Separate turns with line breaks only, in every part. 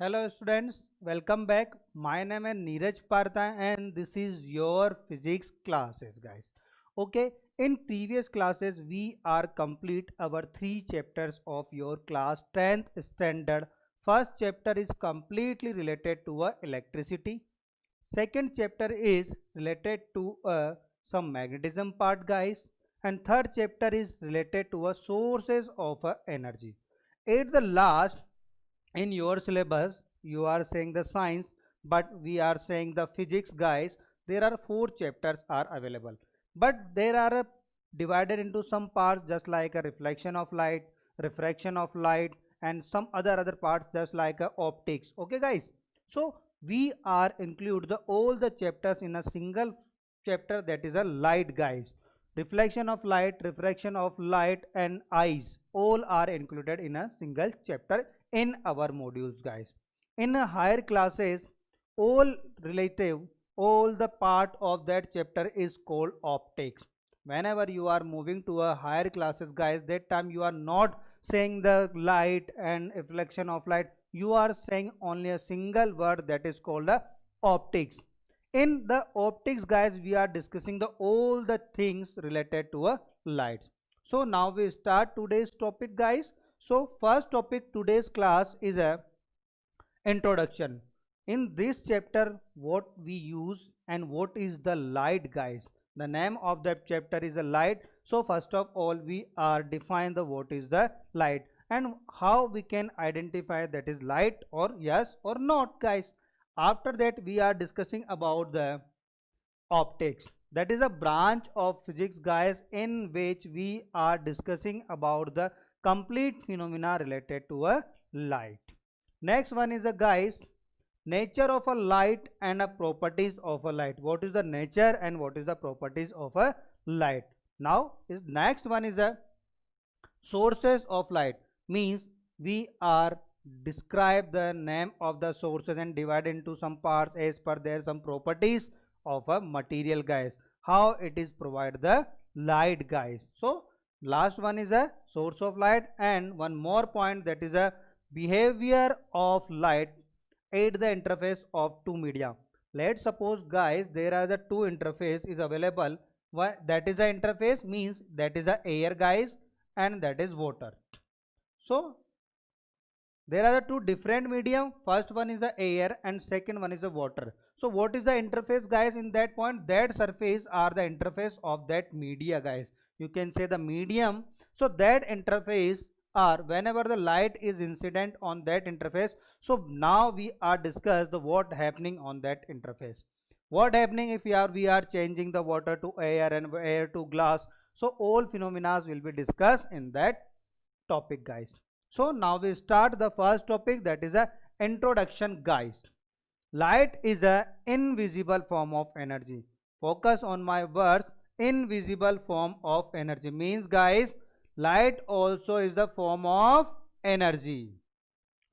Hello students, welcome back. My name is Neeraj Partha and this is your physics classes guys. Okay, in previous classes we are complete our 3 chapters of your class 10th standard. First chapter is completely related to electricity. Second chapter is related to some magnetism part guys. And third chapter is related to sources of energy. At the last in your syllabus you are saying the science, but we are saying the physics guys. There are 4 chapters are available, but there are divided into some parts just like a reflection of light, refraction of light, and some other parts just like optics. Okay guys, so we are include the all the chapters in a single chapter, that is a light guys. Reflection of light, refraction of light, and eyes all are included in a single chapter in our modules guys. In higher classes, all relative, all the part of that chapter is called optics. Whenever you are moving to a higher classes guys, that time you are not saying the light and reflection of light, you are saying only a single word, that is called the optics. In the optics guys, we are discussing the all the things related to a light. So now we start today's topic guys. So first topic today's class is a introduction. In this chapter what we use and what is the light guys. The name of that chapter is a light. So first of all we are define the what is the light and how we can identify that is light or yes or not guys. After that we are discussing about the optics, that is a branch of physics guys in which we are discussing about the complete phenomena related to a light. Next one is a guys, nature of a light and a properties of a light. What is the nature and what is the properties of a light? Now is next one is a sources of light, means we are describe the name of the sources and divide into some parts as per their some properties of a material guys, how it is provide the light guys. So last one is a source of light and one more point, that is a behavior of light at the interface of two media. Let's suppose guys there are the two interface is available. That is a interface means that is a air guys and that is water. So there are the two different medium. First one is the air and second one is the water. So what is the interface guys in that point? That surface are the interface of that media guys. You can say the medium. So that interface are whenever the light is incident on that interface. So now we are discuss the what happening on that interface. What happening if we are changing the water to air and air to glass. So all phenomena will be discussed in that topic guys. So now we start the first topic, that is a introduction guys. Light is a invisible form of energy. Focus on my words, invisible form of energy means guys light also is the form of energy.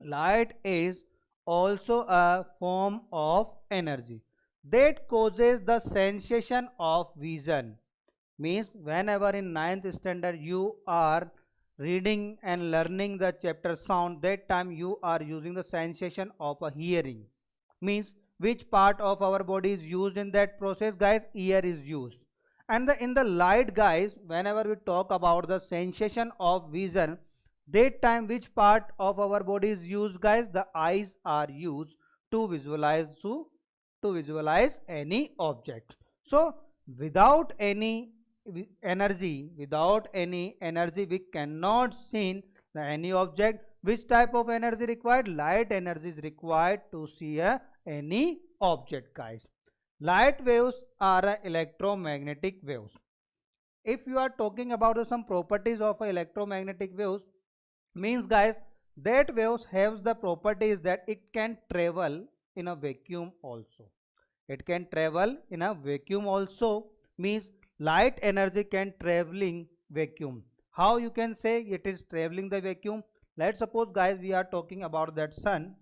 Light is also a form of energy that causes the sensation of vision. Means whenever in 9th standard you are reading and learning the chapter sound, that time you are using the sensation of a hearing. Means which part of our body is used in that process guys? Ear is used. And in the light guys, whenever we talk about the sensation of vision, that time which part of our body is used guys? The eyes are used to visualize any object. So without any energy, we cannot see any object. Which type of energy required? Light energy is required to see any object guys. Light waves are electromagnetic waves. If you are talking about some properties of electromagnetic waves, means guys that waves have the properties that it can travel in a vacuum also. It can travel in a vacuum also, means light energy can traveling vacuum. How you can say it is traveling the vacuum? Let's suppose guys we are talking about that sun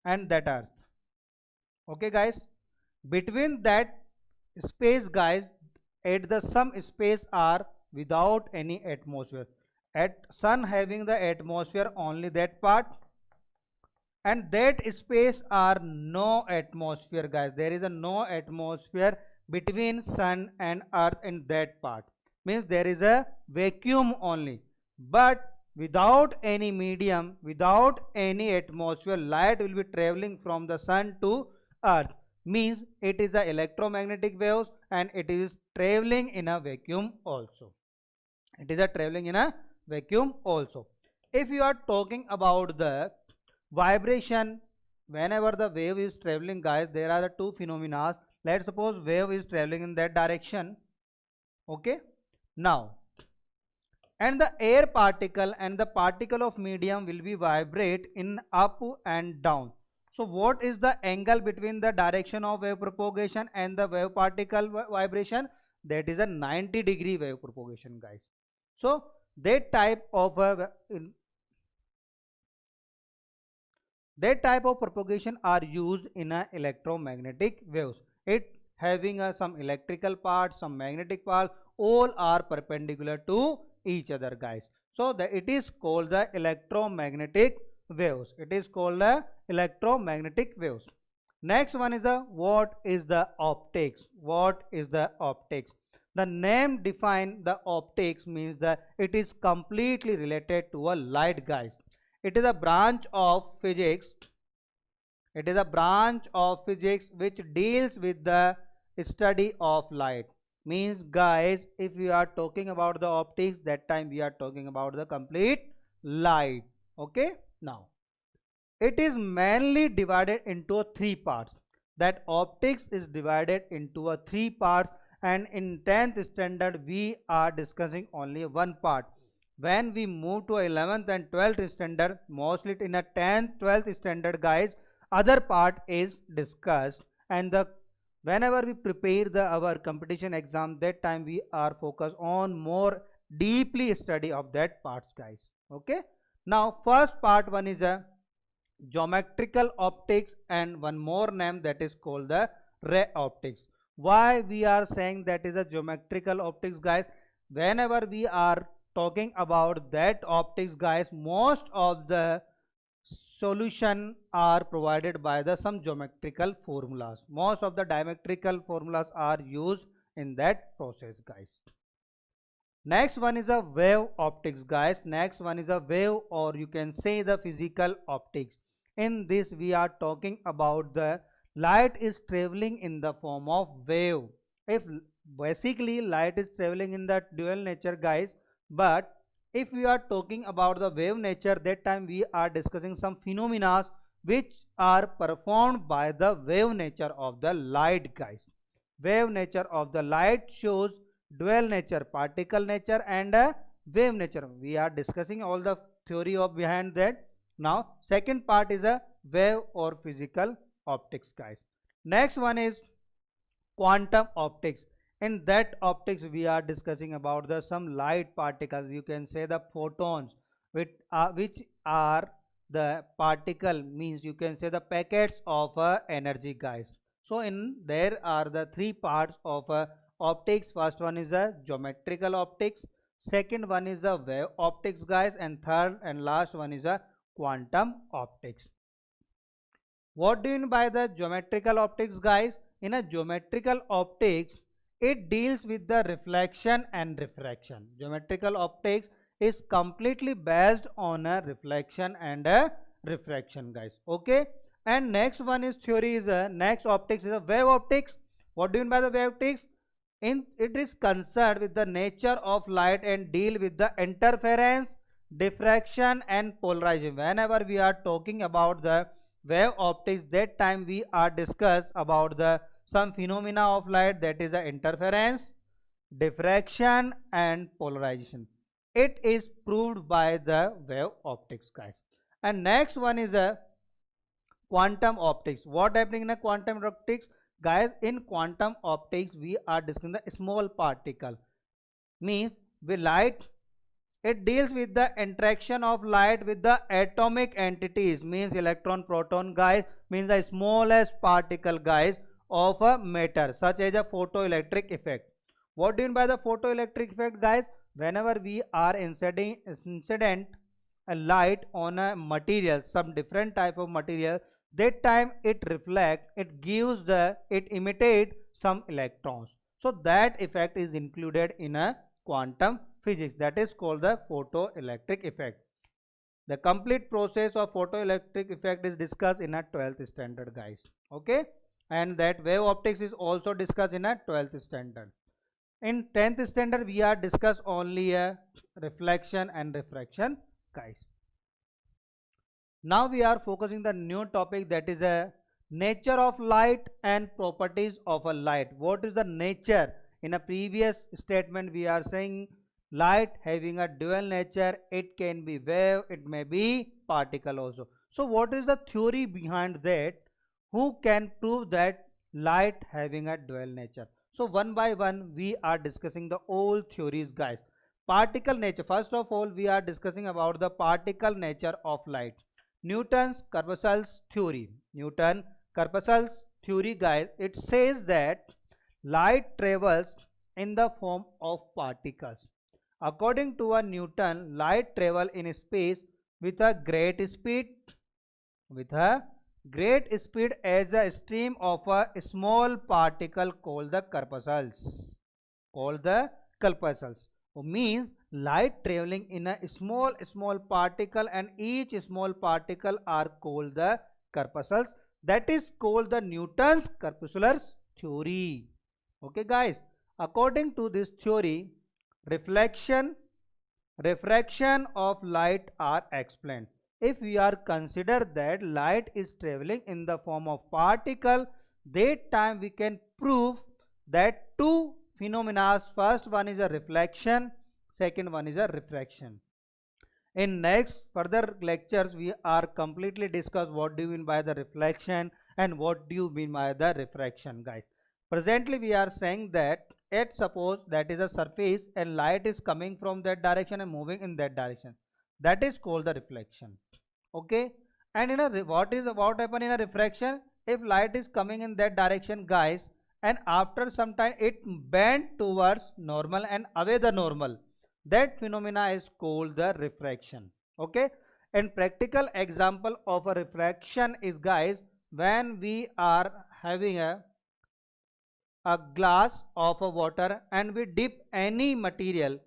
and that earth. Okay guys, between that space guys, at the some space are without any atmosphere. At sun having the atmosphere only that part, and that space are no atmosphere, guys. There is a no atmosphere between sun and earth in that part, means there is a vacuum only. But without any medium, without any atmosphere, light will be traveling from the sun to earth, means it is a electromagnetic waves and it is traveling in a vacuum also. It is a traveling in a vacuum also. If you are talking about the vibration, whenever the wave is traveling, guys, there are the two phenomena. Let's suppose wave is traveling in that direction. Okay, now, and the air particle and the particle of medium will be vibrate in up and down. So what is the angle between the direction of wave propagation and the wave particle vibration? That is a 90-degree wave propagation, guys. So that type of propagation are used in a electromagnetic waves. It having some electrical part, some magnetic part, all are perpendicular to each other, guys. So it is called the electromagnetic waves. It is called the electromagnetic waves. Next one is the what is the optics. What is the optics? The name define the optics means that it is completely related to a light, guys. It is a branch of physics. It is a branch of physics which deals with the study of light. Means, guys, if we are talking about the optics, that time we are talking about the complete light. Okay, now it is mainly divided into three parts. That optics is divided into a three parts, and in 10th standard we are discussing only one part. When we move to 11th and 12th standard, mostly in a 10th 12th standard, guys, other part is discussed. And the whenever we prepare the our competition exam, that time we are focused on more deeply study of that parts, guys. Okay, now first part one is a geometrical optics, and one more name that is called the ray optics. Why we are saying that is a geometrical optics, guys? Whenever we are talking about that optics, guys, most of the solution are provided by the some geometrical formulas. Most of the diametrical formulas are used in that process, guys. Next one is a wave optics, guys. Next one is a wave, or you can say the physical optics. In this we are talking about the light is traveling in the form of wave. If basically light is traveling in the dual nature, guys, but if we are talking about the wave nature, that time we are discussing some phenomena which are performed by the wave nature of the light, guys. Wave nature of the light shows dual nature, particle nature and wave nature. We are discussing all the theory of behind that. Now second part is a wave or physical optics, guys. Next one is quantum optics. In that optics we are discussing about the some light particles, you can say the photons, which are the particle, means you can say the packets of energy, guys. So in there are the three parts of optics. First one is a geometrical optics, second one is a wave optics, guys, and third and last one is a quantum optics. What do you mean by the geometrical optics, guys? In a geometrical optics, it deals with the reflection and refraction. Geometrical optics is completely based on a reflection and a refraction, guys. Okay, and next one is theory is next optics is a wave optics. What do you mean by the wave optics? It is concerned with the nature of light and deal with the interference, diffraction and polarization. Whenever we are talking about the wave optics, that time we are discuss about the some phenomena of light, that is the interference, diffraction and polarization. It is proved by the wave optics, guys. And next one is a quantum optics. What happening in a quantum optics, guys? In quantum optics we are discussing the small particle, means with light, it deals with the interaction of light with the atomic entities, means electron, proton, guys, means the smallest particle, guys, of a matter, such as a photoelectric effect. What do you mean by the photoelectric effect, guys? Whenever we are incident a light on a material, some different type of material, that time it reflect, it gives the, it imitate some electrons. So that effect is included in a quantum physics, that is called the photoelectric effect. The complete process of photoelectric effect is discussed in a 12th standard, guys. Okay, and that wave optics is also discussed in a 12th standard. In 10th standard we are discuss only a reflection and refraction, guys. Now we are focusing the new topic, that is a nature of light and properties of a light. What is the nature? In a previous statement we are saying light having a dual nature, it can be wave, it may be particle also. So what is the theory behind that? Who can prove that light having a dual nature? So one by one we are discussing the old theories, guys. Particle nature, first of all we are discussing about the particle nature of light. Newton's corpuscles theory. Newton corpuscles theory, guys, it says that light travels in the form of particles. According to a Newton, light travel in space with a great speed, as a stream of a small particle called the corpuscles. Means light traveling in a small particle, and each small particle are called the corpuscles. That is called the Newton's corpusculars theory. Okay, guys. According to this theory, reflection, refraction of light are explained. If we are consider that light is traveling in the form of particle, that time we can prove that two phenomena. First one is a reflection, second one is a refraction. In next further lectures we are completely discuss what do you mean by the reflection and what do you mean by the refraction, guys. Presently we are saying that, let's suppose that is a surface and light is coming from that direction and moving in that direction. That is called the reflection. Okay, and in a what happen in a refraction? If light is coming in that direction, guys, and after some time it bend towards normal and away the normal, that phenomena is called the refraction. Okay, and practical example of a refraction is, guys, when we are having a glass of a water and we dip any material,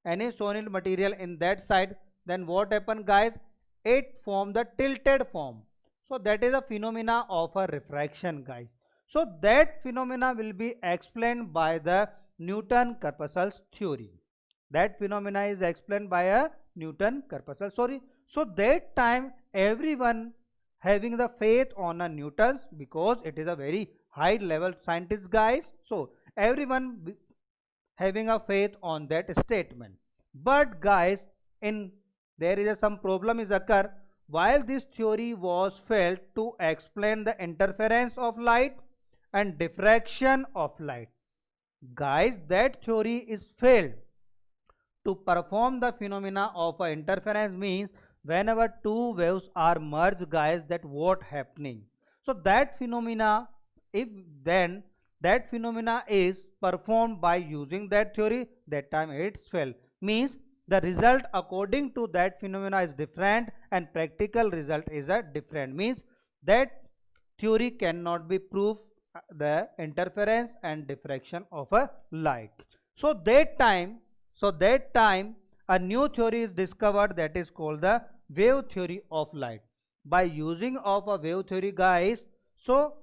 any solid material in that side, then what happen, guys? It form the tilted form. So that is a phenomena of a refraction, guys. So that phenomena will be explained by the Newton corpuscles theory. That phenomena is explained by a Newton corpuscle theory. So that time everyone having the faith on a Newton, because it is a very high level scientist, guys. So everyone having a faith on that statement. But guys, in there is some problem is occur while this theory was felt to explain the interference of light and diffraction of light. Guys, that theory is failed to perform the phenomena of a interference. Means whenever two waves are merged, guys, that what happening? So that phenomena, if then that phenomena is performed by using that theory, that time it's failed. Means the result according to that phenomena is different and practical result is a different. Means that theory cannot be proved the interference and diffraction of a light. So that time a new theory is discovered, that is called the wave theory of light. By using of a wave theory, guys, so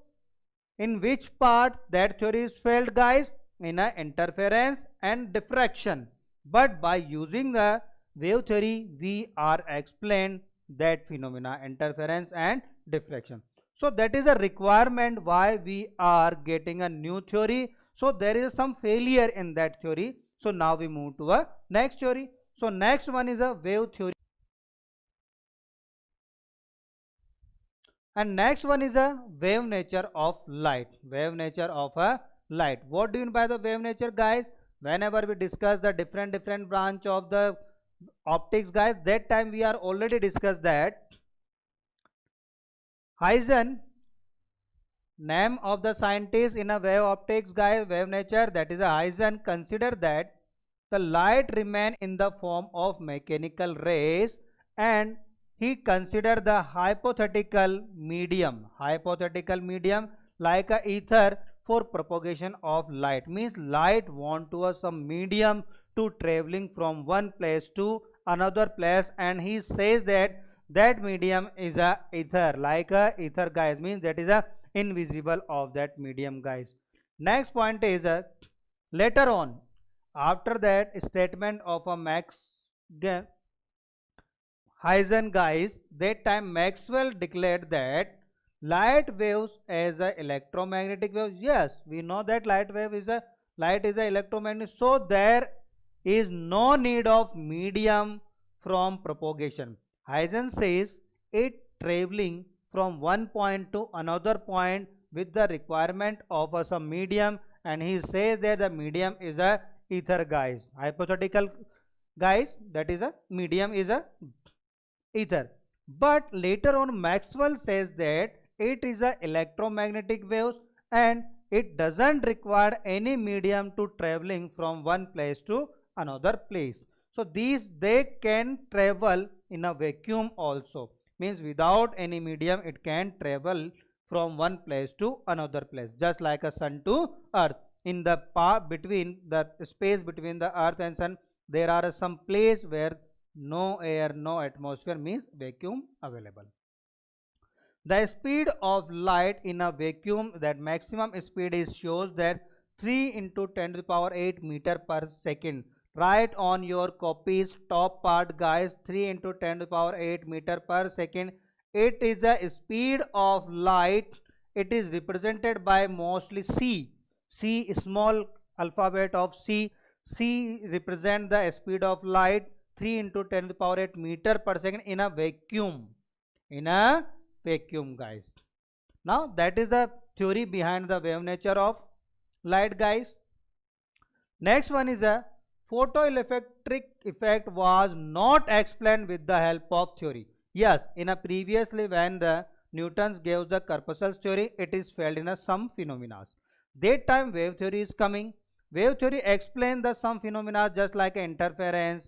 in which part that theory is failed, guys? In a interference and diffraction. But by using the wave theory we are explained that phenomena interference and diffraction. So that is a requirement why we are getting a new theory. So there is some failure in that theory. So now we move to a next theory. So next one is a wave theory. And next one is a wave nature of light. Wave nature of a light. What do you mean by the wave nature, guys? Whenever we discuss the different branch of the optics, guys, that time we are already discussed that Huygens, name of the scientist in a wave optics, guys, wave nature, that is a Huygens, consider that the light remain in the form of mechanical rays and he considered the hypothetical medium like a ether for propagation of light. Means light want to some medium to traveling from one place to another place, and he says that that medium is a ether, like a ether, guys. Means that is a invisible of that medium, guys. Next point is later on, after that statement of a Max Heisenberg, guys, that time Maxwell declared that light waves as a electromagnetic waves. Yes, we know that light is a electromagnetic. So there is no need of medium from propagation. Heisenberg says it traveling from one point to another point with the requirement of some medium, and he says that the medium is a ether, guys. Hypothetical, guys, that is a medium is a ether. But later on Maxwell says that it is a electromagnetic waves and it doesn't require any medium to traveling from one place to another place. So these they can travel in a vacuum also, means without any medium it can travel from one place to another place, just like a sun to earth. In the part between the space between the earth and sun, there are some place where no air, no atmosphere, means vacuum available. The speed of light in a vacuum, that maximum speed is shows that 3 into 10 to the power 8 meter per second. Write on your copies top part, guys, 3 into 10 to the power 8 meter per second. It is a speed of light. It is represented by mostly C. C, small alphabet of C. C represent the speed of light 3 into 10 to the power 8 meter per second in a vacuum. In a vacuum, guys. Now that is the theory behind the wave nature of light, guys. Next one is a photoelectric effect was not explained with the help of theory. Yes, in a previously when the Newton's gave the corpuscles theory, it is failed in a some phenomena. That time wave theory is coming. Wave theory explain the some phenomena just like interference,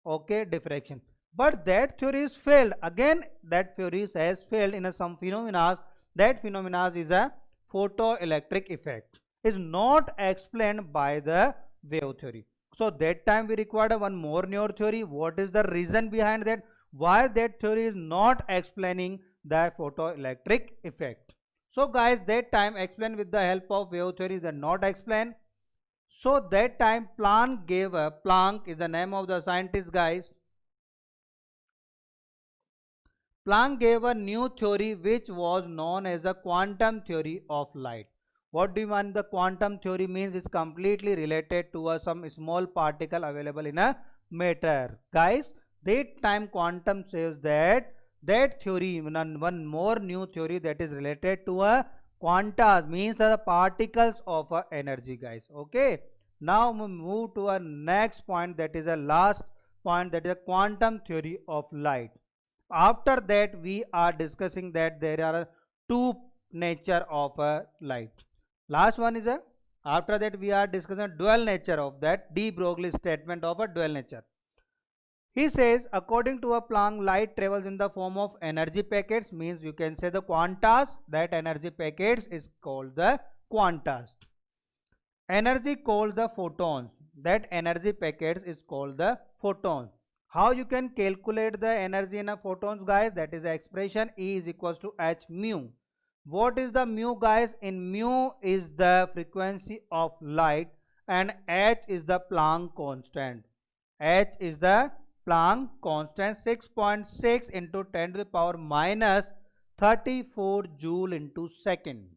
okay, diffraction. But that theory is failed. Again, that theory has failed in a some phenomena. That phenomena is a photoelectric effect. Is not explained by the wave theory. So that time we required one more new theory. What is the reason behind that? Why that theory is not explaining the photoelectric effect? So guys, that time explained with the help of wave theory is not explained. So that time Planck gave a, Planck is the name of the scientist, guys. Planck gave a new theory which was known as a quantum theory of light. What do you mean the quantum theory means? Is completely related to some small particle available in a matter. Guys, that time quantum says that theory, one more new theory that is related to a quanta, means the particles of energy, guys. Okay. Now we move to a next point, that is a last point, that is a quantum theory of light. After that we are discussing that there are two nature of light. Last one is a, after that we are discussing dual nature of that, de Broglie statement of a dual nature. He says according to a Planck, light travels in the form of energy packets, means you can say the quantas. That energy packets is called the quantas. Energy called the photons. That energy packets is called the photons. How you can calculate the energy in a photons, guys? That is the expression E is equals to h mu. What is the mu, guys? In mu is the frequency of light and h is the Planck constant. H is the Planck constant, 6.6 into 10 to the power minus 34 joule into second.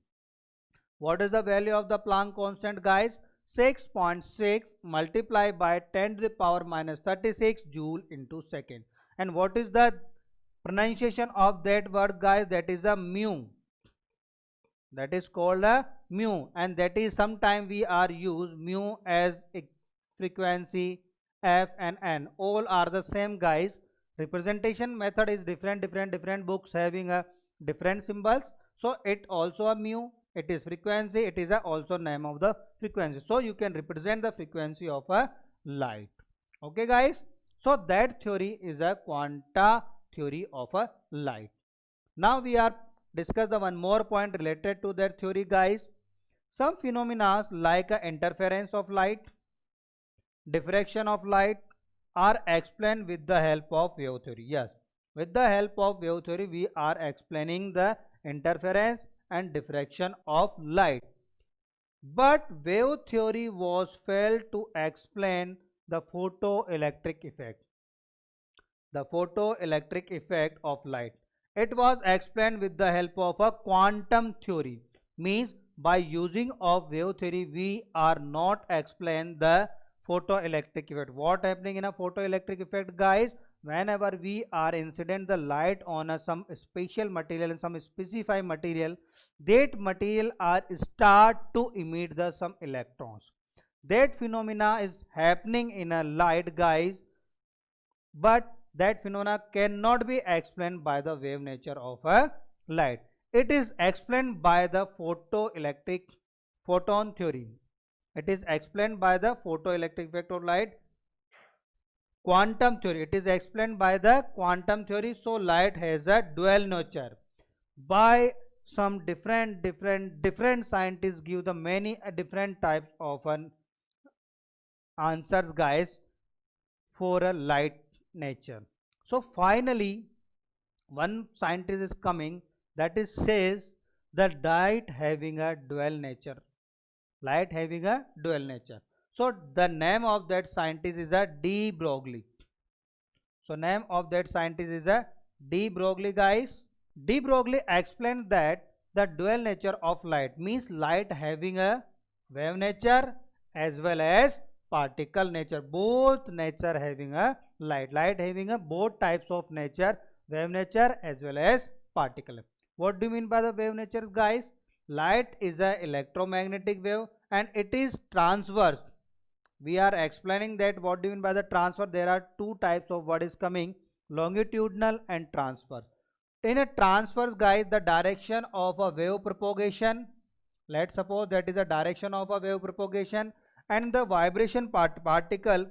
What is the value of the Planck constant, guys? 6.6 multiplied by 10 to the power minus 36 joule into second. And what is the pronunciation of that word, guys? That is a mu. That is called a mu, and that is sometime we are use mu as a frequency, f and n. All are the same, guys. Representation method is different books having a different symbols. So it also a mu. It is frequency, it is also name of the frequency. So you can represent the frequency of a light. Okay, guys. So that theory is a quanta theory of a light. Now we are discuss the one more point related to that theory, guys. Some phenomena like interference of light, diffraction of light are explained with the help of wave theory. Yes, with the help of wave theory we are explaining the interference and diffraction of light. But wave theory was failed to explain the photoelectric effect. The photoelectric effect of light. It was explained with the help of a quantum theory. Means by using of wave theory we are not explain the photoelectric effect. What happening in a photoelectric effect, guys? Whenever we are incident the light on some special material and some specified material, that material are start to emit the some electrons. That phenomena is happening in a light, guys, but that phenomena cannot be explained by the wave nature of a light. It is explained by the photoelectric photon theory. It is explained by the photoelectric effect of light. Quantum theory. It is explained by the quantum theory. So light has a dual nature. By some different scientists give the many different types of an answers, guys, for a light nature. So finally one scientist is coming that is says the light having a dual nature. Light having a dual nature. So the name of that scientist is a de Broglie. So name of that scientist is a de Broglie, guys. De Broglie explained that the dual nature of light means light having a wave nature as well as particle nature. Both nature having a light having a both types of nature, wave nature as well as particle. What do you mean by the wave nature, guys? Light is a electromagnetic wave and it is transverse. We are explaining that what do you mean by the transfer. There are two types of what is coming, longitudinal and transverse. In a transverse, guys, the direction of a wave propagation, let's suppose that is the direction of a wave propagation, and the vibration particle,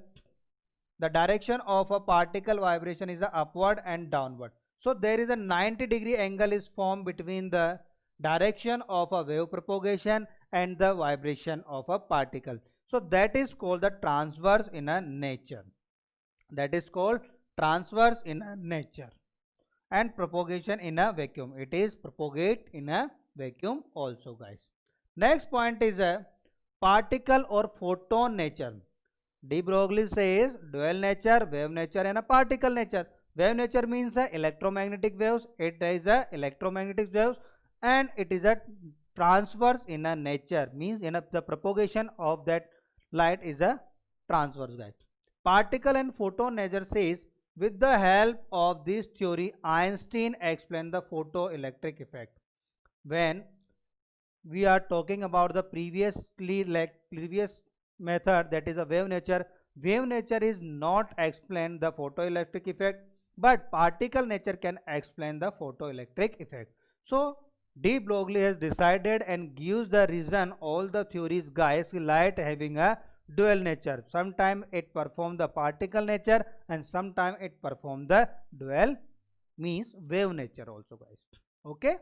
the direction of a particle vibration is a upward and downward. So there is a 90-degree angle is formed between the direction of a wave propagation and the vibration of a particle. So that is called the transverse in a nature. That is called transverse in a nature. And propagation in a vacuum. It is propagate in a vacuum also, guys. Next point is a particle or photon nature. De Broglie says dual nature, wave nature and a particle nature. Wave nature means electromagnetic waves. It is a electromagnetic waves and it is a transverse in a nature, means in the propagation of that light is a transverse, guys. Particle and photon nature says with the help of this theory Einstein explained the photoelectric effect. When we are talking about the previous method, that is a wave nature is not explain the photoelectric effect, but particle nature can explain the photoelectric effect. So de Broglie has decided and gives the reason all the theories, guys. Light having a dual nature, sometime it perform the particle nature and sometime it perform the dual means wave nature also, guys. Okay.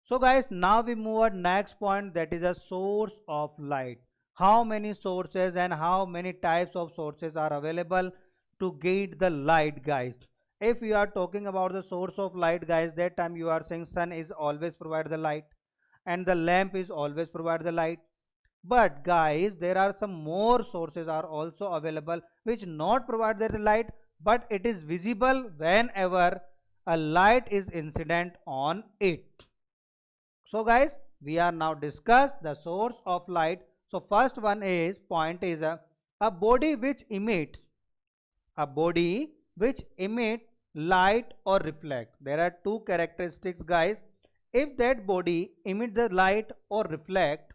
So guys, now we move on next point, that is a source of light. How many sources and how many types of sources are available to get the light, guys? If you are talking about the source of light, guys, that time you are saying sun is always provide the light and the lamp is always provide the light. But guys, there are some more sources are also available which not provide the light, but it is visible whenever a light is incident on it. So guys, we are now discuss the source of light. So first one is point is a body which emits light or reflect. There are two characteristics, guys. If that body emit the light or reflect,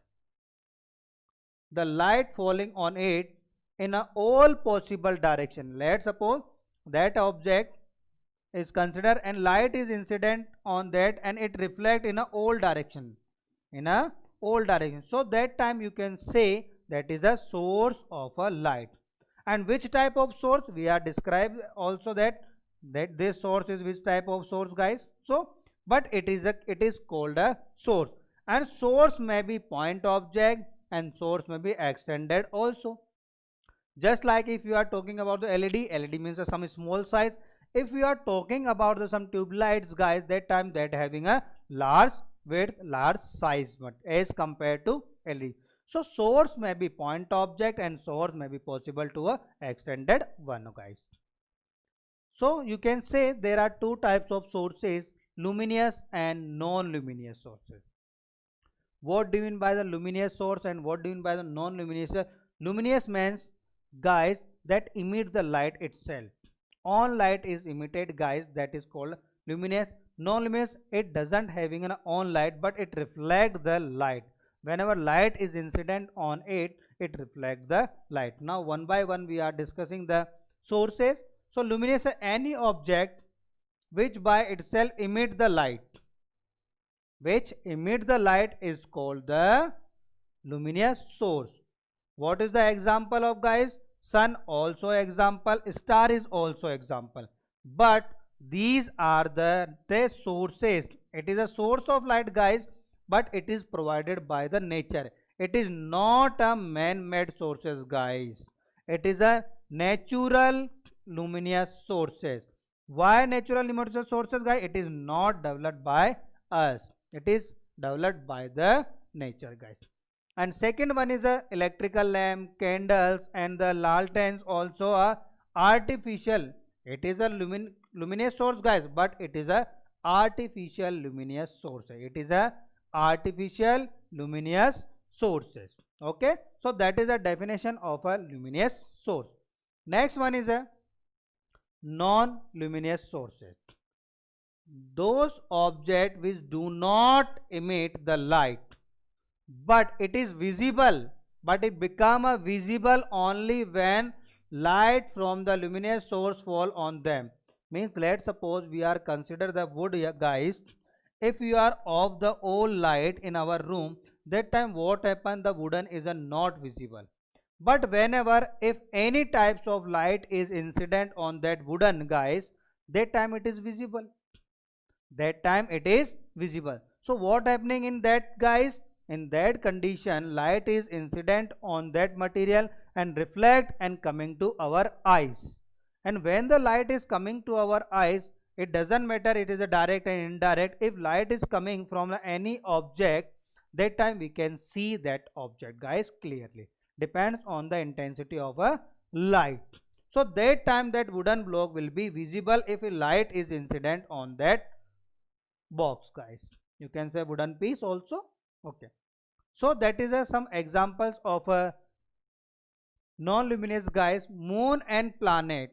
the light falling on it in a all possible direction. Let's suppose that object is considered and light is incident on that and it reflect in a all direction, so that time you can say that is a source of a light. And which type of source we are described also that this source is which type of source, guys. So but it is called a source, and source may be point object and source may be extended also. Just like if you are talking about the LED means some small size. If we are talking about some tube lights, guys, that time that having a large width, large size, but as compared to LED. So source may be point object and source may be possible to a extended one, guys. So you can say there are two types of sources, luminous and non-luminous sources. What do you mean by the luminous source and what do you mean by the non-luminous? Luminous means, guys, that emit the light itself. On light is emitted, guys, that is called luminous. Non-luminous, it doesn't having an on light but it reflects the light. Whenever light is incident on it, it reflects the light. Now one by one we are discussing the sources. So luminous is any object which by itself emit the light. Which emit the light is called the luminous source. What is the example of, guys? Sun also example, star is also example. But these are the sources. It is a source of light, guys, but it is provided by the nature. It is not a man-made sources, guys. It is a natural luminous sources. Why natural luminous sources, guys? It is not developed by us. It is developed by the nature, guys. And second one is a electrical lamp, candles, and the lanterns also are artificial. It is a luminous source, guys, but it is a artificial luminous source. It is a artificial luminous sources. Okay, so that is a definition of a luminous source. Next one is a non-luminous sources. Those objects which do not emit the light, but it is visible, but it become a visible only when light from the luminous source fall on them. Means let's suppose we are consider the wood, guys. If you are off the old light in our room, that time what happen, the wooden is not visible. But whenever if any types of light is incident on that wooden, guys, that time it is visible. That time it is visible. So what happening in that, guys? In that condition, light is incident on that material and reflect and coming to our eyes. And when the light is coming to our eyes, it doesn't matter it is a direct and indirect. If light is coming from any object, that time we can see that object, guys, clearly. Depends on the intensity of a light. So that time that wooden block will be visible if a light is incident on that box, guys. You can say wooden piece also. Okay, so that is some examples of a non-luminous, guys. Moon and planet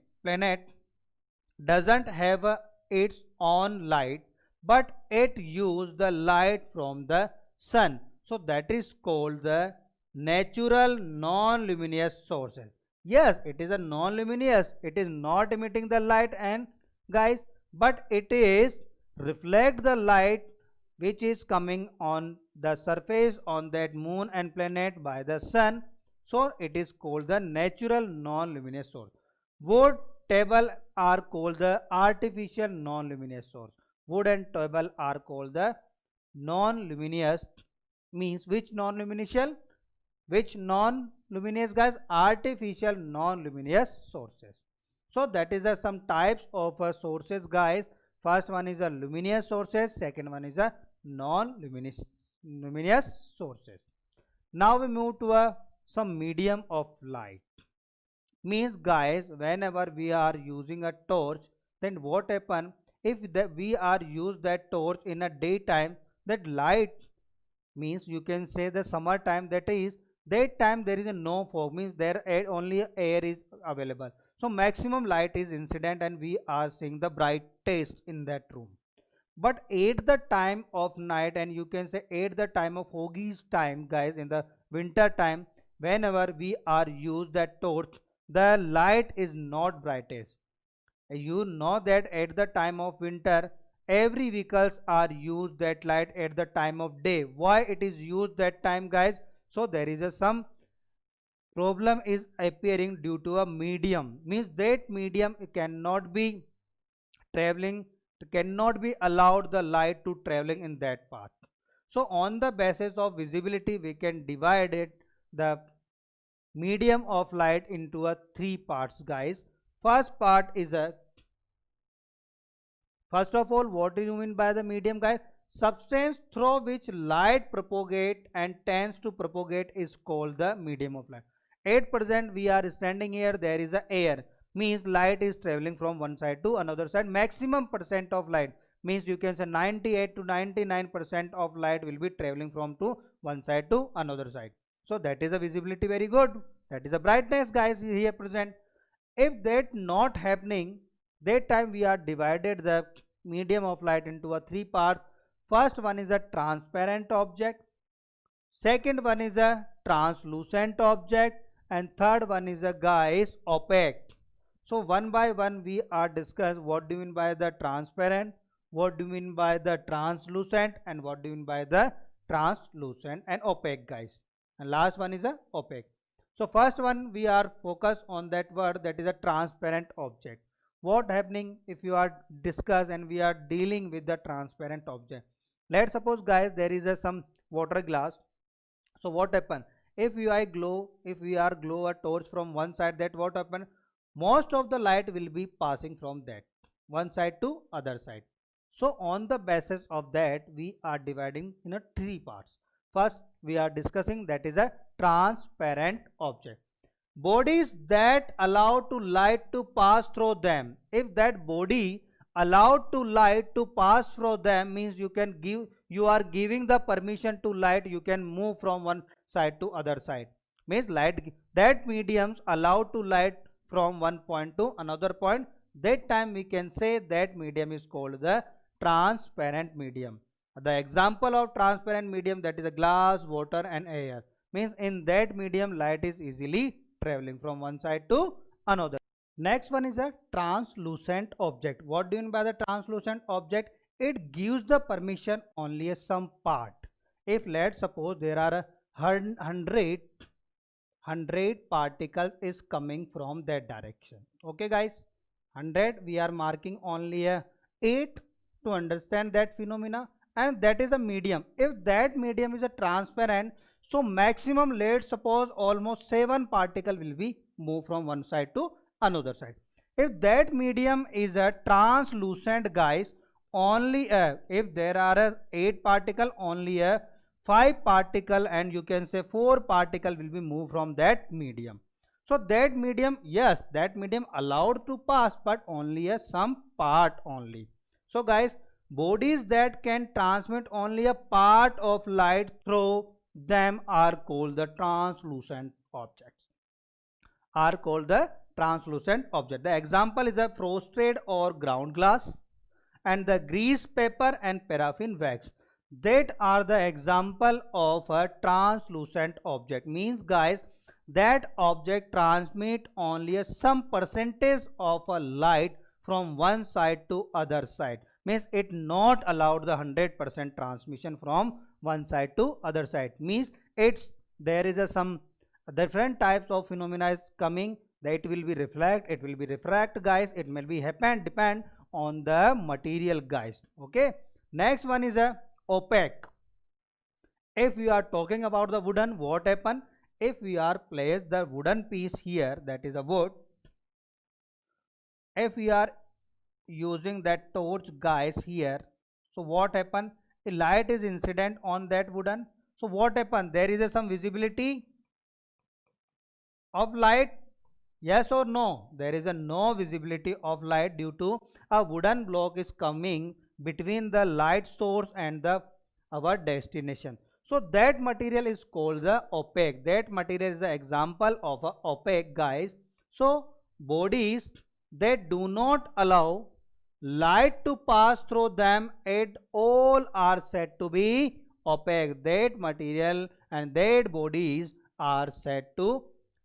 doesn't have its own light, but it use the light from the sun. So that is called the natural non-luminous sources. Yes, it is a non-luminous. It is not emitting the light, and guys, but it is reflect the light which is coming on the surface on that moon and planet by the sun. So it is called the natural non-luminous source. Wood, table are called the artificial non-luminous source. Wood and table are called the non-luminous, means which non-luminous, guys? Artificial non-luminous sources. So that is some types of sources, guys. First one is a luminous sources, second one is a non-luminous sources. Now we move to some medium of light. Means, guys, whenever we are using a torch, then what happen if we are use that torch in a daytime, that light, means you can say the summer time, that is that time there is no fog, means there only air is available. So maximum light is incident and we are seeing the brightest in that room. But at the time of night, and you can say at the time of foggy time, guys, in the winter time, whenever we are use that torch, the light is not brightest. You know that at the time of winter, every vehicles are used that light at the time of day. Why it is used that time, guys? So there is some problem is appearing due to a medium, means that medium cannot be traveling, cannot be allowed the light to traveling in that path. So on the basis of visibility we can divide it, the medium of light, into a three parts, guys. First part is a, first of all, what do you mean by the medium, guys? Substance through which light propagate and tends to propagate is called the medium of light. At present we are standing here, there is a air, means light is traveling from one side to another side. Maximum percent of light, means you can say 98 to 99% of light will be traveling from to one side to another side. So that is a visibility very good. That is a brightness, guys, here present. If that not happening, that time we are divided the medium of light into a three parts. First one is a transparent object, second one is a translucent object, and third one is a, guys, opaque. So one by one we are discuss what do you mean by the transparent, what do you mean by the translucent, and what do you mean by the translucent and opaque, guys. And last one is a opaque. So first one we are focused on that word, that is a transparent object. What happening if you are discuss and we are dealing with the transparent object? Let's suppose, guys, there is a some water glass. So what happen if we are glow a torch from one side, that what happen, most of the light will be passing from that one side to other side. So on the basis of that we are dividing in a three parts. First we are discussing, that is a transparent object. Bodies that allow to light to pass through them. If that body allowed to light to pass through them, means you are giving the permission to light, you can move from one side to other side. Means light, that mediums allowed to light from one point to another point. That time we can say that medium is called the transparent medium. The example of transparent medium, that is a glass, water and air. Means in that medium light is easily traveling from one side to another. Next one is a translucent object. What do you mean by the translucent object? It gives the permission only a some part. If let's suppose there are 100 particles is coming from that direction. Okay, guys, 100 we are marking only a 8 to understand that phenomena, and that is a medium. If that medium is a transparent, so maximum, let's suppose, almost 7 particle will be moved from one side to another side. If that medium is a translucent, guys, only if there are 8 particle, only a 5 particle and you can say 4 particle will be moved from that medium. So that medium, yes, that medium allowed to pass, but only a some part only. So guys, bodies that can transmit only a part of light through them are called the translucent objects. Are called the translucent object. The example is a frosted or ground glass and the grease paper and paraffin wax. That are the example of a translucent object. Means, guys, that object transmit only a some percentage of a light from one side to other side. Means it not allowed the 100% transmission from one side to other side. Means it's there is a some different types of phenomena is coming, that will be reflect, it will be refract, guys, it may be happen depend on the material, guys. Okay, next one is a opaque. If we are talking about the wooden, what happen if we are place the wooden piece here, that is a wood, if we are using that torch, guys, here, so what happen, a light is incident on that wooden, so what happen, there is a some visibility of light, yes or no? There is a no visibility of light due to a wooden block is coming between the light source and the our destination. So that material is called the opaque. That material is the example of a opaque, guys. So bodies that do not allow light to pass through them at all are said to be opaque. That material and that bodies are said to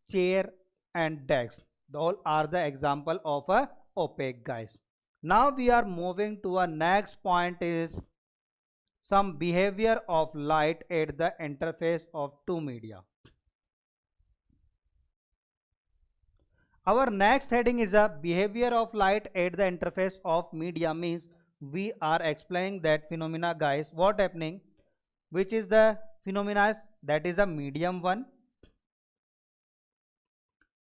chair and desk. All are the example of a opaque, guys. Now we are moving to a next point is some behavior of light at the interface of two media. Our next heading is a behavior of light at the interface of media, means we are explaining that phenomena, guys. What happening, which is the phenomena, that is a medium one.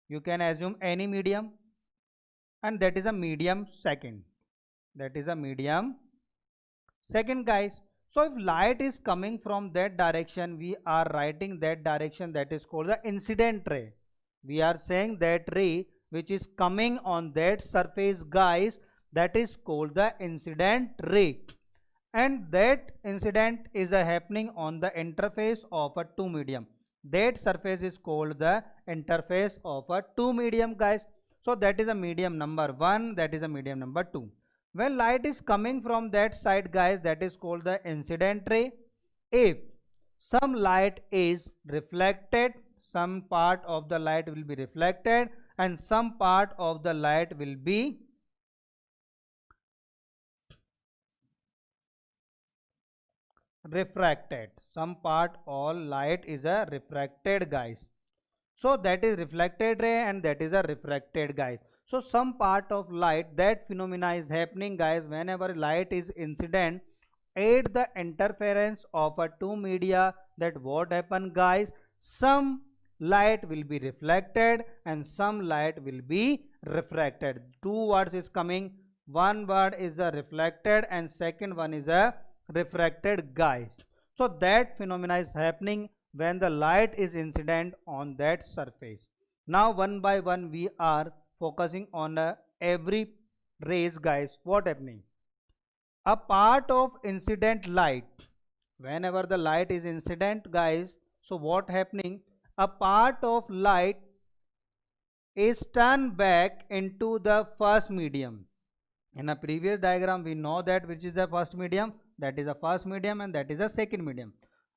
You can assume any medium, and that is a medium second. That is a medium second, guys. So if light is coming from that direction, we are writing that direction, that is called the incident ray. We are saying that ray which is coming on that surface, guys, that is called the incident ray, and that incident is happening on the interface of a two medium. That surface is called the interface of a two medium, guys. So that is a medium number 1, that is a medium number 2. When light is coming from that side, guys, that is called the incident ray. If some light is reflected, some part of the light will be reflected and some part of the light will be refracted. Some part all light is a refracted, guys. So that is reflected ray and that is a refracted, guys. So some part of light, that phenomena is happening, guys, whenever light is incident at the interference of a two media. That what happen, guys, some light will be reflected and some light will be refracted. Two words is coming, one word is a reflected and second one is a refracted, guys. So that phenomena is happening when the light is incident on that surface. Now one by one we are focusing on every rays, guys. What happening, a part of incident light, whenever the light is incident, guys, so what happening, a part of light is turned back into the first medium. In a previous diagram we know that which is the first medium, that is the first medium and that is the second medium.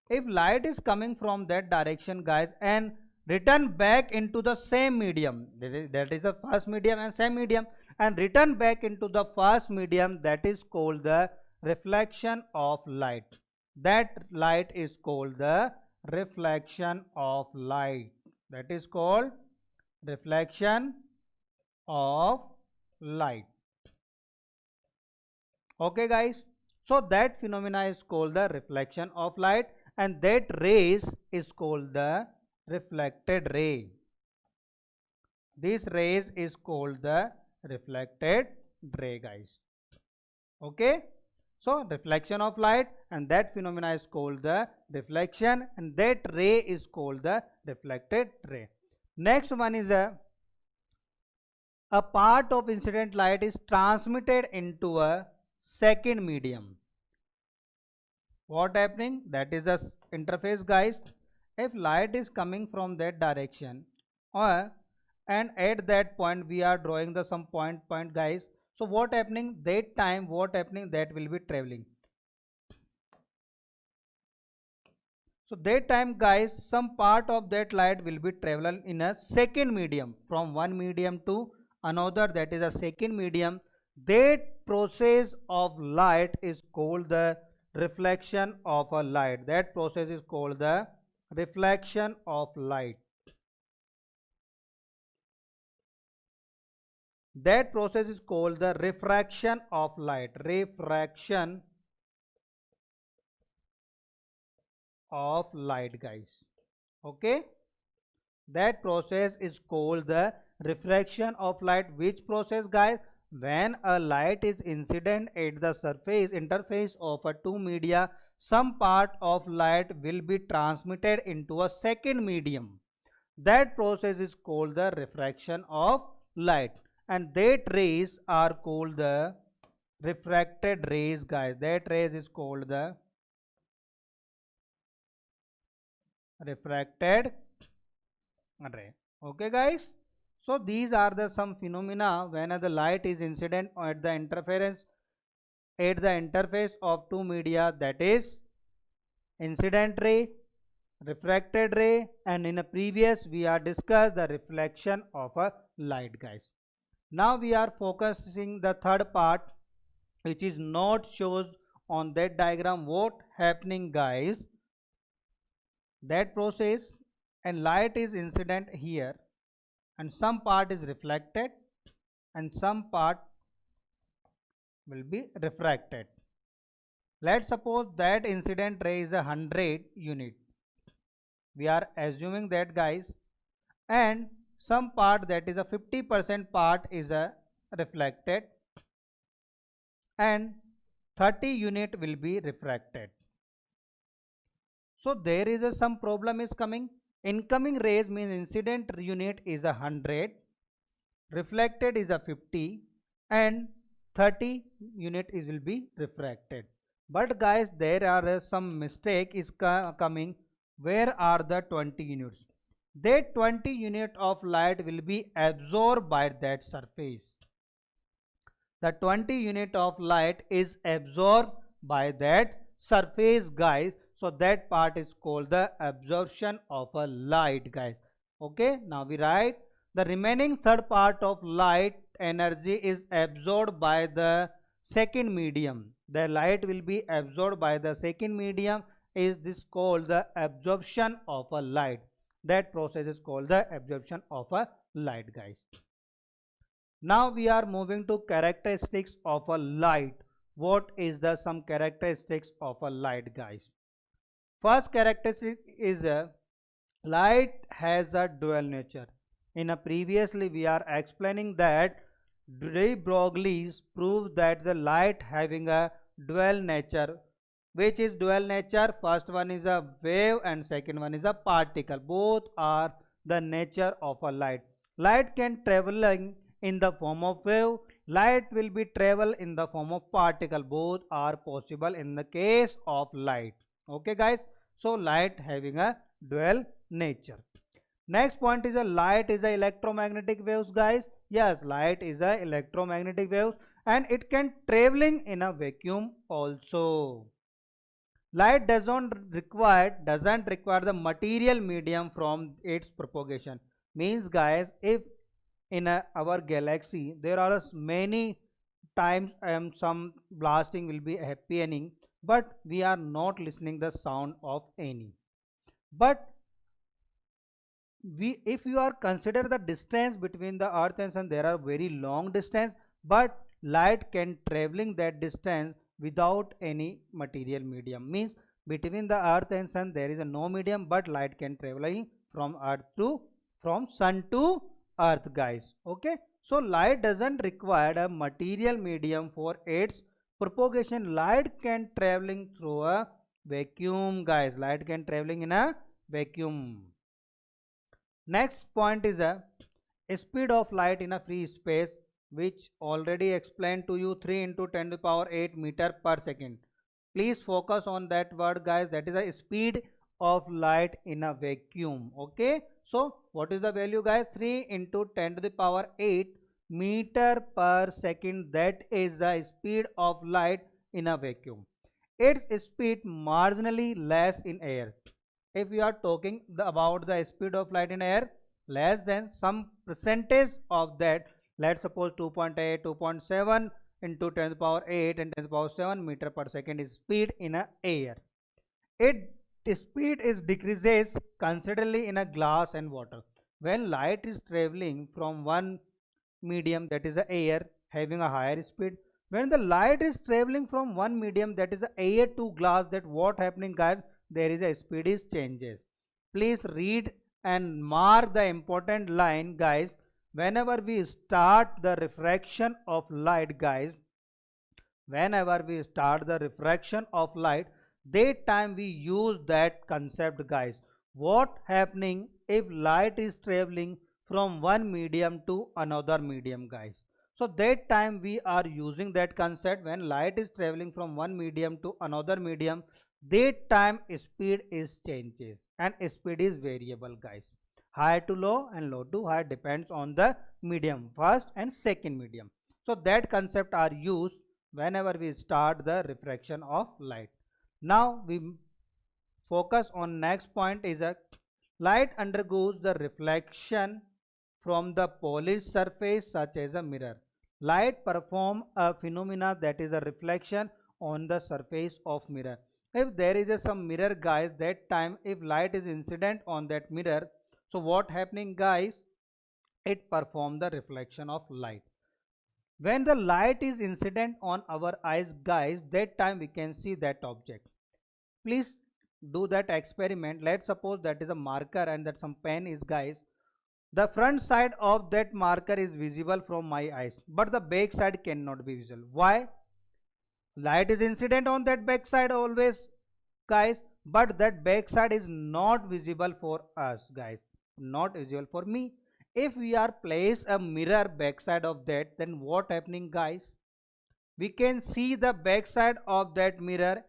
If light is coming from that direction, guys, and return back into the same medium, that is the first medium and same medium, and return back into the first medium, that is called the reflection of light. That light is called the reflection of light. That is called reflection of light. Okay, guys. So that phenomena is called the reflection of light and that rays is called the reflected ray. This rays is called the reflected ray, guys. Okay. So reflection of light and that phenomena is called the reflection and that ray is called the reflected ray. Next one is a part of incident light is transmitted into a second medium. What happening, that is the interface, guys. If light is coming from that direction and at that point we are drawing the some point, guys. So what happening, that time what happening, that will be traveling. So that time, guys, some part of that light will be traveling in a second medium from one medium to another, that is a second medium. That process of light is called the reflection of a light. That process is called the reflection of light. That process is called the refraction of light. Refraction of light, guys. Okay, that process is called the refraction of light. Which process, guys? When a light is incident at the surface interface of a two media, some part of light will be transmitted into a second medium. That process is called the refraction of light and that rays are called the refracted rays, guys. That rays is called the refracted ray. Okay, guys. So these are the some phenomena when the light is incident at the interference at the interface of two media, that is incident ray, refracted ray, and in a previous we are discussed the reflection of a light, guys. Now we are focusing the third part which is not shows on that diagram. What happening, guys, that process and light is incident here and some part is reflected and some part will be refracted. Let's suppose that incident ray is 100 unit. We are assuming that, guys, and some part, that is a 50% part, is reflected and 30 unit will be refracted. So there is some problem is coming. Incoming rays means incident unit is 100, reflected is 50, and 30 unit is will be refracted. But guys, there are some mistake is coming. Where are the 20 units? That 20 unit of light will be absorbed by that surface. The 20 unit of light is absorbed by that surface, guys. So that part is called the absorption of a light, guys. Okay, now we write the remaining third part of light energy is absorbed by the second medium. The light will be absorbed by the second medium. Is this called the absorption of a light? That process is called the absorption of a light, guys. Now we are moving to characteristics of a light. What is the some characteristics of a light, guys? First characteristic is light has a dual nature. In a previously we are explaining that de Broglie proved that the light having a dual nature. Which is dual nature? First one is a wave and second one is a particle. Both are the nature of a light. Light can traveling in the form of wave. Light will be travel in the form of particle. Both are possible in the case of light. Okay, guys. So light having a dual nature. Next point is a light is a electromagnetic waves, guys. Yes, light is a electromagnetic waves and it can traveling in a vacuum also. Light doesn't require the material medium from its propagation. Means, guys, if in our galaxy there are many times some blasting will be happening, but we are not listening the sound of any. But if you are consider the distance between the earth and sun, there are very long distance, but light can traveling that distance without any material medium. Means between the earth and sun there is no medium, but light can traveling from sun to earth, guys. Okay, so light doesn't require a material medium for its propagation. Light can traveling through a vacuum, guys. Light can traveling in a vacuum. Next point is a speed of light in a free space, which already explained to you, 3 into 10 to the power 8 meter per second. Please focus on that word, guys. That is the speed of light in a vacuum. Okay, so what is the value, guys? 3 into 10 to the power 8 meter per second. That is the speed of light in a vacuum. Its speed marginally less in air. If we are talking about the speed of light in air, less than some percentage of that, let's suppose 2.8, 2.7 into 10 to the power 8 and 10 to the power 7 meter per second is speed in a air. Its speed is decreases considerably in a glass and water. When light is traveling from one medium, that is the air, having a higher speed. When the light is traveling from one medium, that is the air, to glass, that what happening, guys? There is a speed is changes. Please read and mark the important line, guys. Whenever we start the refraction of light, guys, whenever we start the refraction of light, that time we use that concept, guys. What happening if light is traveling from one medium to another medium, guys? So that time we are using that concept. When light is traveling from one medium to another medium, that time speed is changes and speed is variable, guys. High to low and low to high depends on the medium, first and second medium. So that concept are used whenever we start the refraction of light. Now we focus on next point is a light undergoes the reflection from the polished surface such as a mirror. Light perform a phenomena that is a reflection on the surface of mirror. If there is some mirror, guys, that time if light is incident on that mirror, so what happening, guys? it performs the reflection of light. When the light is incident on our eyes, guys, that time we can see that object. Please do that experiment. Let's suppose that is a marker and that some pen is, guys. The front side of that marker is visible from my eyes, but the back side cannot be visible. Why? Light is incident on that back side always, guys, but that back side is not visible for us, guys, not visible for me. If we are place a mirror backside of that, then what happening, guys? We can see the backside of that mirror,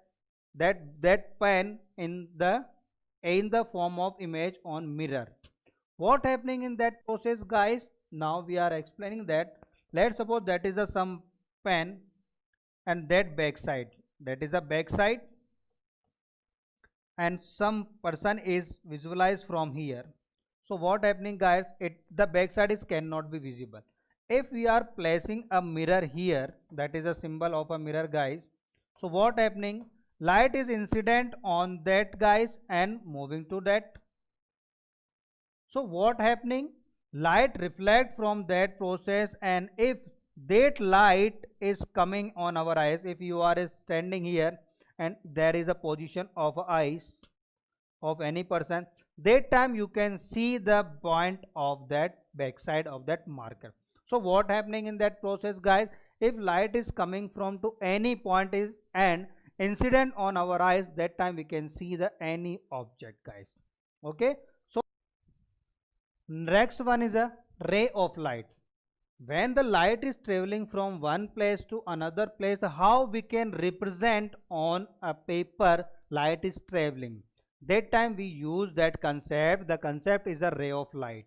that pen in the form of image on mirror. What happening in that process, guys? Now we are explaining that. Let's suppose that is a some pen and that backside, that is a backside, and some person is visualized from here. So what happening, guys? The backside is cannot be visible. If we are placing a mirror here, that is a symbol of a mirror, guys. So what happening? Light is incident on that, guys, and moving to that. So what happening? Light reflect from that process, and if that light is coming on our eyes, if you are standing here and there is a position of eyes of any person, that time you can see the point of that backside of that marker. So what happening in that process, guys? If light is coming from to any point is and incident on our eyes, that time we can see the any object, guys. Okay, so next one is a ray of light. When the light is traveling from one place to another place, how we can represent on a paper light is traveling? That time we use that concept. The concept is a ray of light,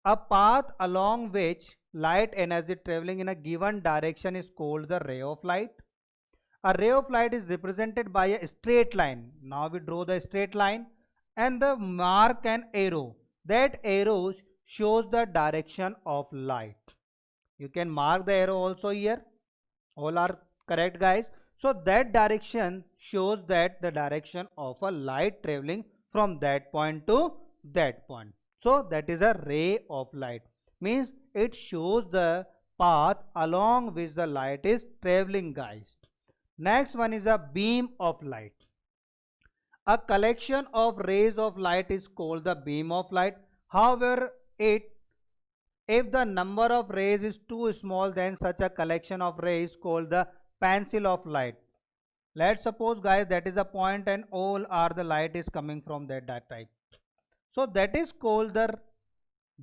a path along which light energy traveling in a given direction is called the ray of light. A ray of light is represented by a straight line. Now we draw the straight line and the mark an arrow. That arrow shows the direction of light. You can mark the arrow also here. All are correct, guys. So that direction shows that the direction of a light traveling from that point to that point. So that is a ray of light. Means it shows the path along which the light is traveling, guys. Next one is a beam of light. A collection of rays of light is called the beam of light. However, if the number of rays is too small, then such a collection of rays called the pencil of light. Let's suppose, guys, that is a point and all are the light is coming from that type. So that is called the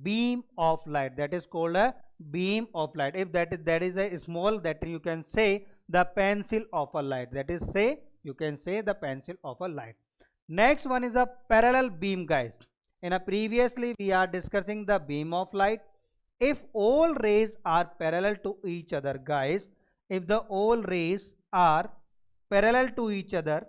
beam of light. That is called a beam of light. If that is a small, that you can say the pencil of a light. That is you can say the pencil of a light. Next one is a parallel beam, guys. In a previously we are discussing the beam of light. If all rays are parallel to each other, guys, if the all rays are parallel to each other,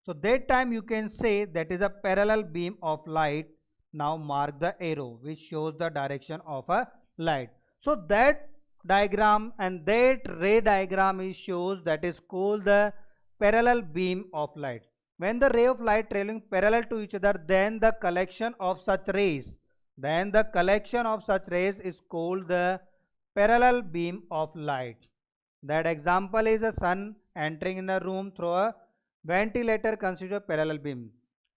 so that time you can say that is a parallel beam of light. Now mark the arrow which shows the direction of a light. So that diagram and that ray diagram is shows that is called the parallel beam of light. When the ray of light traveling parallel to each other, then the collection of such rays is called the parallel beam of light. That example is a sun entering in a room through a ventilator, consider parallel beam.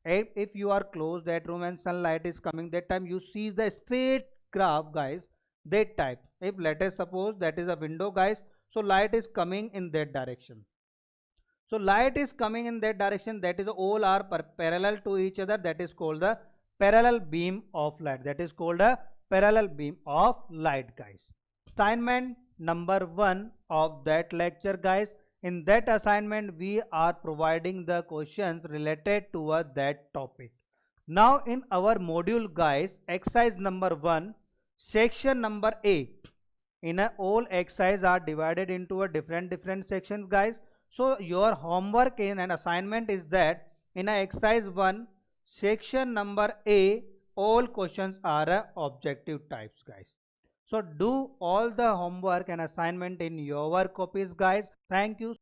If you are close that room and sunlight is coming, that time you see the straight graph, guys, that type. If let us suppose that is a window, guys, so light is coming in that direction. So light is coming in that direction, that is all are parallel to each other, that is called the parallel beam of light. That is called a parallel beam of light, guys. Assignment number 1 of that lecture, guys. In that assignment we are providing the questions related to that topic. Now in our module, guys, exercise number 1, section number A. In all exercises are divided into a different sections, guys. So your homework and assignment is that in exercise 1, section number A, all questions are objective types, guys. So do all the homework and assignment in your copies, guys. Thank you.